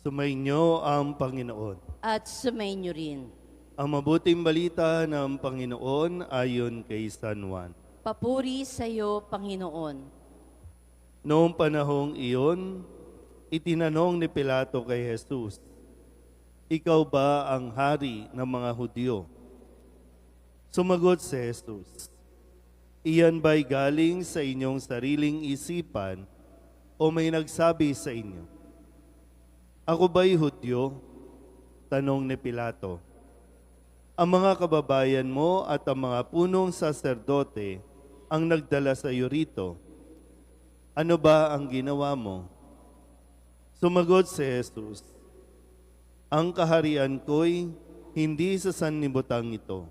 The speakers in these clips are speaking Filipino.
Sumainyo ang Panginoon. At sumainyo rin. Ang mabuting balita ng Panginoon ayon kay San Juan. Papuri sa iyo, Panginoon. Noong panahong iyon, itinanong ni Pilato kay Jesus, "Ikaw ba ang hari ng mga Hudyo?" Sumagot si Jesus, "Iyan ba'y galing sa inyong sariling isipan o may nagsabi sa inyo? Ako ba'y Hudyo?" Tanong ni Pilato. "Ang mga kababayan mo at ang mga punong saserdote ang nagdala sa iyo rito. Ano ba ang ginawa mo?" Sumagot si Jesus, "Ang kaharian ko'y hindi sa sanlibutan ito.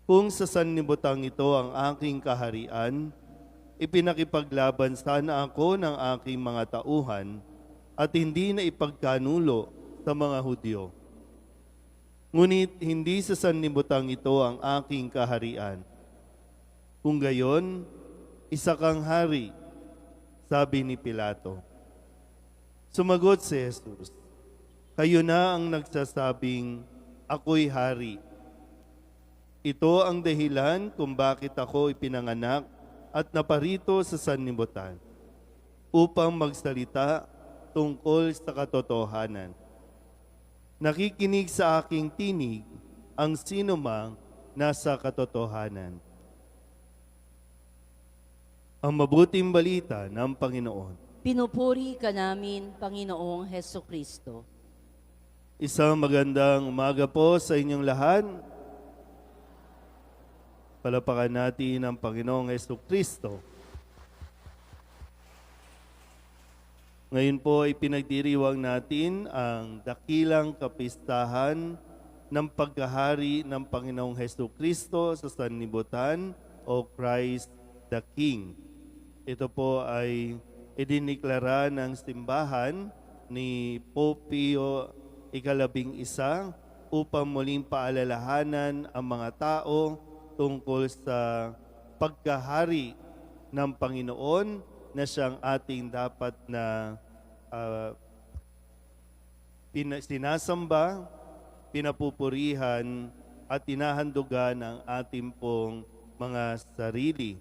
Kung sa sanlibutan ito ang aking kaharian, ipinakipaglaban sana ako ng aking mga tauhan at hindi na ipagkanulo sa mga Hudyo. Ngunit hindi sa sanlibutan ito ang aking kaharian. Kung gayon, isa kang hari," sabi ni Pilato. Sumagot si Jesus, "Kayo na ang nagsasabing, ako'y hari. Ito ang dahilan kung bakit ako ipinanganak at naparito sa sanlibutan, upang magsalita tungkol sa katotohanan. Nakikinig sa aking tinig ang sinumang nasa katotohanan." Ang mabuting balita ng Panginoon. Pinupuri ka namin, Panginoong Hesukristo. Isang magandang umaga po sa inyong lahat. Palapakan natin ang Panginoong Hesukristo. Ngayon po ay pinagdiriwang natin ang dakilang kapistahan ng pagkahari ng Panginoong Hesukristo sa sanlibutan o Christ the King. Ito po ay idiniklara ng simbahan ni Pope Pio XI upang muling paalalahanan ang mga tao tungkol sa pagkahari ng Panginoon na siyang ating dapat na sinasamba, pinapupurihan at tinahandugan ang ating pong mga sarili.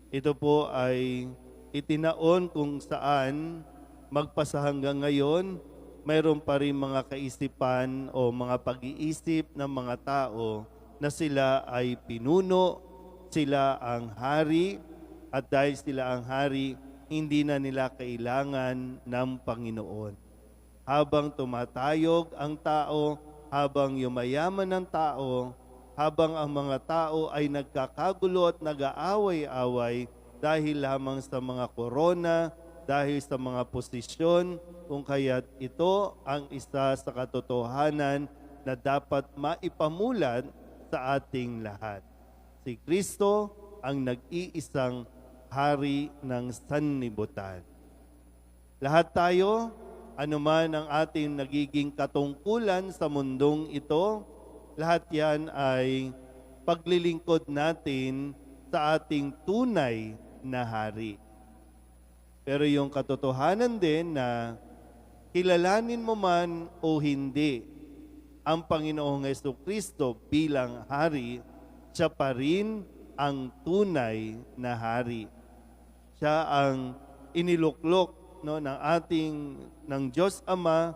Ito po ay itinaon kung saan magpasa hanggang ngayon, mayroon pa rin mga kaisipan o mga pag-iisip ng mga tao na sila ay pinuno, sila ang hari, at dahil sila ang hari, hindi na nila kailangan ng Panginoon. Habang tumatayog ang tao, habang yumayaman ng tao, habang ang mga tao ay nagkakagulo at nag-aaway-away dahil lamang sa mga korona, dahil sa mga posisyon, kung kaya't ito ang isa sa katotohanan na dapat maipamulat sa ating lahat. Si Kristo ang nag-iisang hari ng sanlibutan. Lahat tayo, anuman ang ating nagiging katungkulan sa mundong ito, lahat yan ay paglilingkod natin sa ating tunay na hari. Pero yung katotohanan din na kilalanin mo man o hindi ang Panginoong Hesukristo bilang hari, siya pa rin ang tunay na hari. Siya ang iniluklok ng Diyos Ama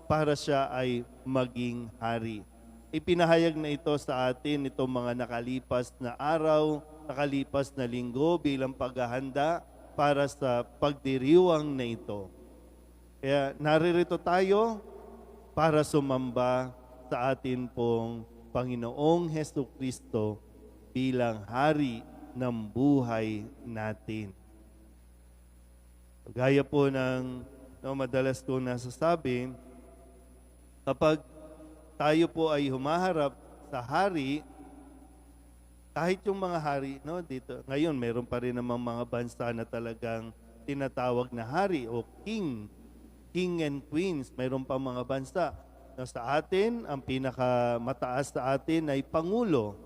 para siya ay maging hari. Ipinahayag na ito sa atin itong mga nakalipas na araw, nakalipas na linggo bilang paghahanda para sa pagdiriwang na ito. Kaya naririto tayo para sumamba sa atin pong Panginoong Hesukristo bilang hari ng buhay natin. Gaya po ng madalas ko nasasabi, kapag tayo po ay humaharap sa hari, kahit yung mga hari, dito, ngayon meron pa rin namang mga bansa na talagang tinatawag na hari o king and queens. Meron pa mga bansa na sa atin, ang pinakamataas sa atin ay Pangulo.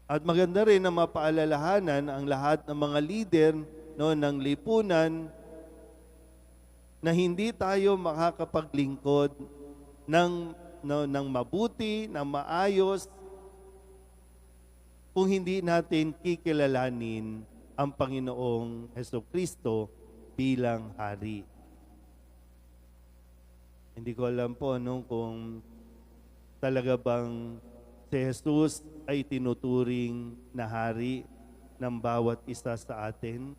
At maganda rin na mapaalalahanan ang lahat ng mga leader ng lipunan na hindi tayo makakapaglingkod ng, ng mabuti, ng maayos, kung hindi natin kikilalanin ang Panginoong Hesukristo bilang Hari. Hindi ko alam po kung talaga bang si Jesus ay tinuturing na hari ng bawat isa sa atin.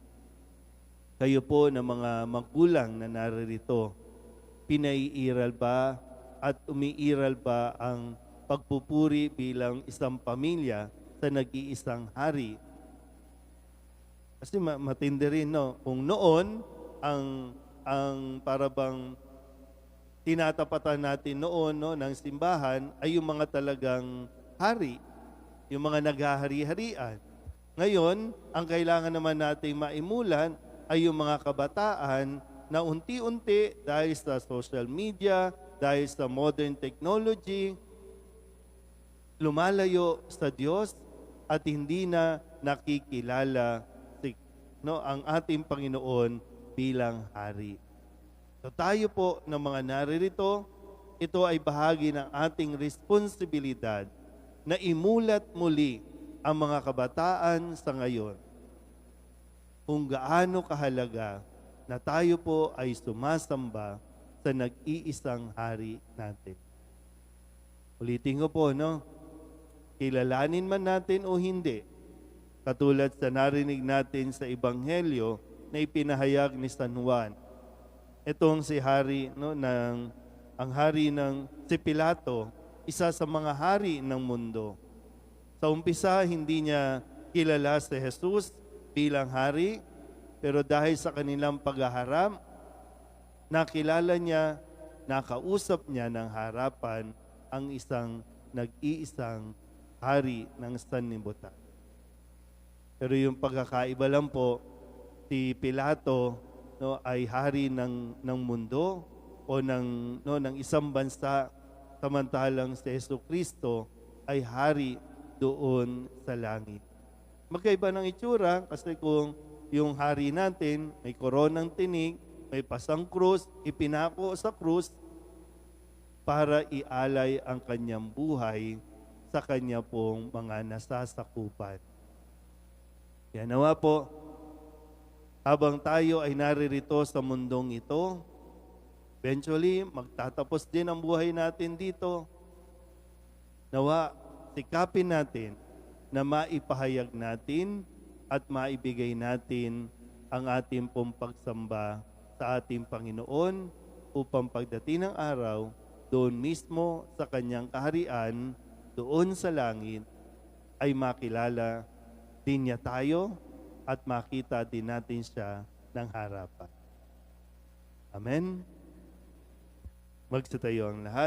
Kayo po na mga magulang na naririto, pinaiiral ba at umiiral ba ang pagpupuri bilang isang pamilya sa nag-iisang hari? Kasi matindi rin, no? Kung noon, ang parabang tinatapatan natin noon, no, ng simbahan ay yung mga talagang hari, yung mga naghahari-harian. Ngayon, ang kailangan naman nating maimulan ay yung mga kabataan na unti-unti dahil sa social media, dahil sa modern technology, lumalayo sa Diyos at hindi na nakikilala ang ating Panginoon bilang Hari. So tayo po ng mga naririto, ito ay bahagi ng ating responsibilidad na imulat muli ang mga kabataan sa ngayon kung gaano kahalaga na tayo po ay sumasamba sa nag-iisang Hari natin. Ulitin ko po, no? Kilalanin man natin o hindi, katulad sa narinig natin sa Ebanghelyo na ipinahayag ni San Juan. Itong si Hari, no, ang hari ng si Pilato, isa sa mga hari ng mundo. Sa umpisa, hindi niya kilala si Jesus bilang hari, pero dahil sa kanilang paghaharap, nakilala niya, nakausap niya ng harapan ang isang nag-iisang hari ng sanlibutan. Pero yung pagkakaiba lang po, si Pilato, no, ay hari ng mundo o ng isang bansa, samantalang si Jesucristo ay hari doon sa langit. Magkaiba ng itsura kasi kung yung hari natin may koronang tinig, may pasang krus, ipinako sa krus para ialay ang kanyang buhay sa kanya pong mga nasasakupan. Kaya nawa po, habang tayo ay naririto sa mundong ito, eventually, magtatapos din ang buhay natin dito. Nawa, sikapin natin na maipahayag natin at maibigay natin ang ating pong pagsamba sa ating Panginoon upang pagdating ng araw, doon mismo sa kanyang kaharian, doon sa langit, ay makilala din niya tayo at makita din natin siya ng harapan. Amen? Magsitayo ang lahat.